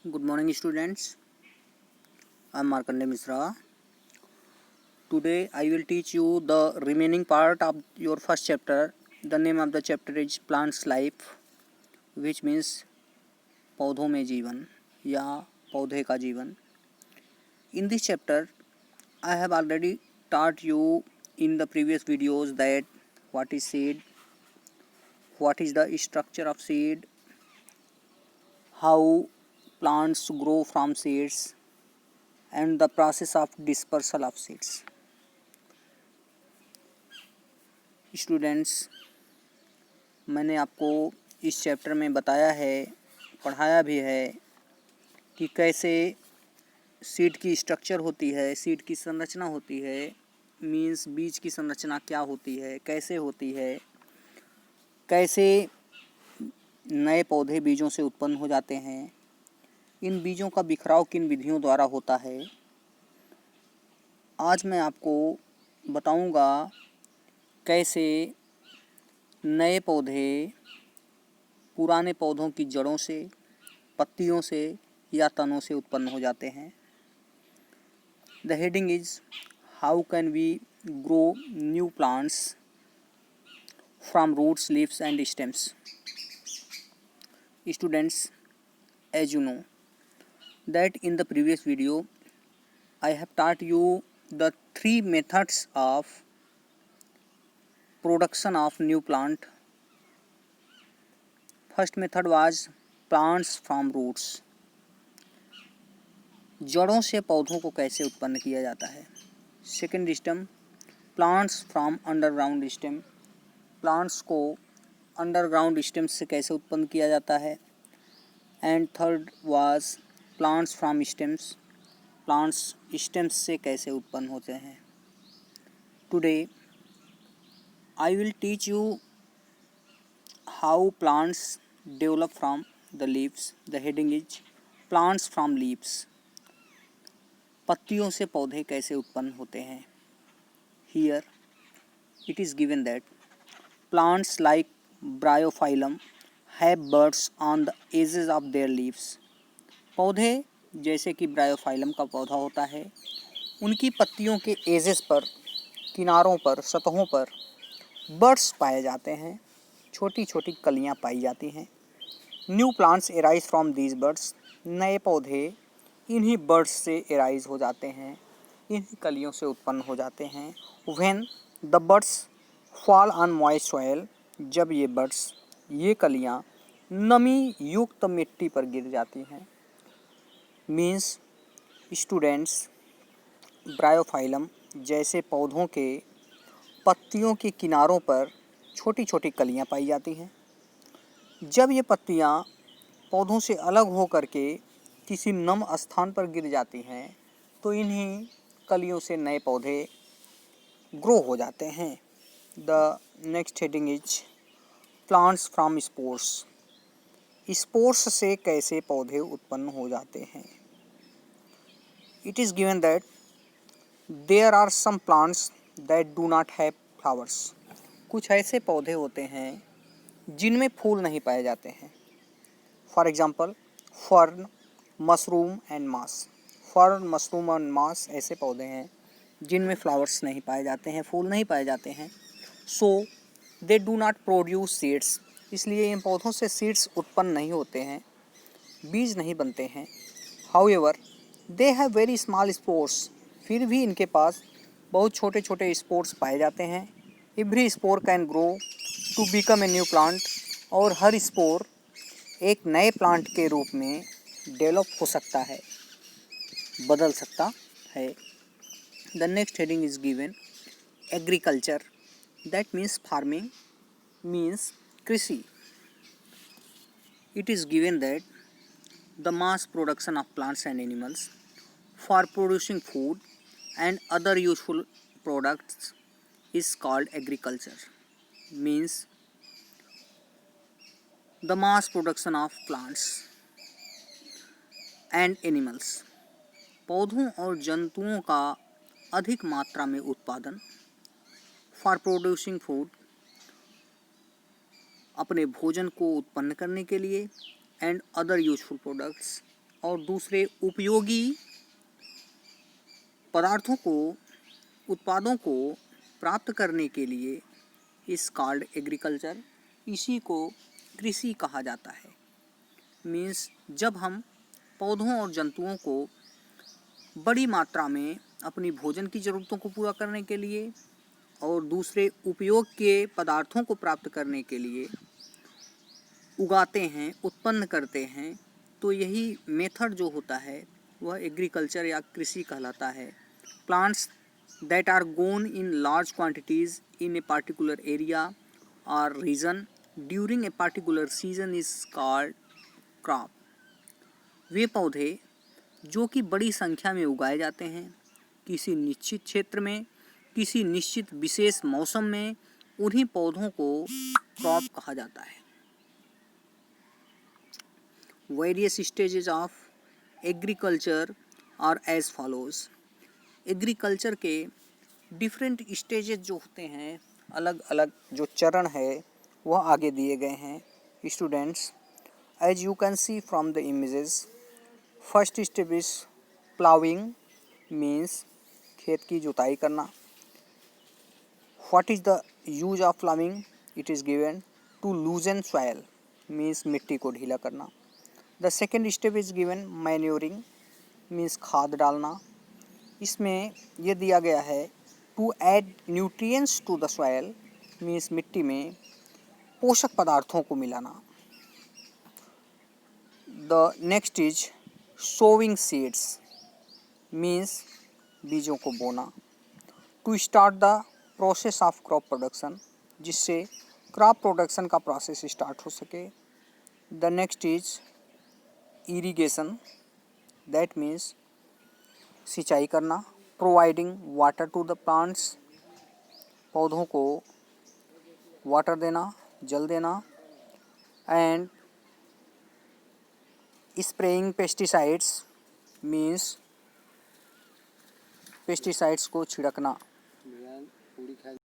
Good morning, students. I am Markandeya Misra. Today, I will teach you the remaining part of your first chapter. The name of the chapter is Plants Life, which means पौधों में जीवन या पौधे का जीवन. In this chapter, I have already taught you in the previous videos that what is seed, what is the structure of seed, how plants grow from seeds, and the process of dispersal of seeds. Students, मैंने आपको इस chapter में बताया है, पढ़ाया भी है कि कैसे सीड की स्ट्रक्चर होती है, सीड की संरचना होती है, मीन्स बीज की संरचना क्या होती है, कैसे होती है, कैसे नए पौधे बीजों से उत्पन्न हो जाते हैं, इन बीजों का बिखराव किन विधियों द्वारा होता है. आज मैं आपको बताऊंगा कैसे नए पौधे पुराने पौधों की जड़ों से, पत्तियों से या तनों से उत्पन्न हो जाते हैं. The heading is how can we grow new plants from roots, leaves and stems. Students, as you know that in the previous video I have taught you the three methods of production of new plant. First method was plants from roots. जड़ों से पौधों को कैसे उत्पन्न किया जाता है. Second stem plants from underground stem. Plants को अंडरग्राउंड स्टेम से कैसे उत्पन्न किया जाता है. And third was plants from stems. Plants stems से कैसे उत्पन्न होते हैं. Today I will teach you how plants develop from the leaves. The heading is plants from leaves. पत्तियों से पौधे कैसे उत्पन्न होते हैं. Here it is given that plants like bryophyllum have birds on the edges of their leaves. पौधे जैसे कि ब्रायोफाइलम का पौधा होता है, उनकी पत्तियों के एजेस पर, किनारों पर, सतहों पर बर्ड्स पाए जाते हैं. छोटी छोटी कलियां पाई जाती हैं. New plants arise from these birds. नए पौधे इन्हीं बर्ड्स से एराइज हो जाते हैं, इन्हीं कलियों से उत्पन्न हो जाते हैं. When the birds fall on moist soil. जब ये बर्ड्स, ये कलियां नमी युक्त मिट्टी पर गिर जाती हैं. मीन्स स्टूडेंट्स, ब्रायोफाइलम जैसे पौधों के पत्तियों के किनारों पर छोटी छोटी कलियां पाई जाती हैं. जब ये पत्तियां पौधों से अलग हो करके किसी नम स्थान पर गिर जाती हैं तो इन्हीं कलियों से नए पौधे ग्रो हो जाते हैं. The next heading is plants from spores. Spores से कैसे पौधे उत्पन्न हो जाते हैं. It is given that there are some plants that do not have flowers. कुछ ऐसे पौधे होते हैं जिनमें फूल नहीं पाए जाते हैं. For example fern, mushroom and mass. Fern, mushroom और मास ऐसे पौधे हैं जिनमें फ्लावर्स नहीं पाए जाते हैं, फूल नहीं पाए जाते हैं. So they do not produce seeds. इसलिए इन पौधों से सीड्स उत्पन्न नहीं होते हैं, बीज नहीं बनते हैं. However they have very small spores. फिर भी इनके पास बहुत छोटे छोटे स्पोर्स पाए जाते हैं. Every spore can grow to become a new plant. और हर स्पोर एक नए प्लांट के रूप में डेवलप हो सकता है, बदल सकता है. The next heading is given agriculture. That means farming, means कृषि. It is given that the mass production of plants and animals for producing food and other useful products is called agriculture. Means the mass production of plants and animals. पौधों और जंतुओं का अधिक मात्रा में उत्पादन. For producing food, अपने भोजन को उत्पन्न करने के लिए. एंड अदर यूजफुल प्रोडक्ट्स, और दूसरे उपयोगी पदार्थों को, उत्पादों को प्राप्त करने के लिए इस कॉल्ड एग्रीकल्चर, इसी को कृषि कहा जाता है। मीन्स जब हम पौधों और जंतुओं को बड़ी मात्रा में अपनी भोजन की ज़रूरतों को पूरा करने के लिए और दूसरे उपयोग के पदार्थों को प्राप्त करने के लिए उगाते हैं, उत्पन्न करते हैं, तो यही मेथड जो होता है वह एग्रीकल्चर या कृषि कहलाता है। Plants that are grown in large quantities in a particular area or region during a particular season is called crop। वे पौधे जो कि बड़ी संख्या में उगाए जाते हैं किसी निश्चित क्षेत्र में, किसी निश्चित विशेष मौसम में, उन्हीं पौधों को क्रॉप कहा जाता है। Various stages of agriculture are as follows. Agriculture के डिफरेंट स्टेजेस जो होते हैं, अलग अलग जो चरण है वह आगे दिए गए हैं students. As you can see from the images, first step is ploughing, means खेत की जुताई करना। What is the use of ploughing? It is given to loosen soil, means मिट्टी को ढीला करना। The second step is given manuring, means खाद डालना। इसमें यह दिया गया है to add nutrients to the soil, means मिट्टी में पोषक पदार्थों को मिलाना। The next is sowing seeds, means बीजों को बोना। To start the process of crop production, जिससे क्रॉप प्रोडक्शन का प्रोसेस स्टार्ट हो सके। The next is irrigation, that means सिंचाई करना। Providing water to the plants, पौधों को वाटर देना, जल देना। And spraying pesticides, means pesticides को छिड़कना।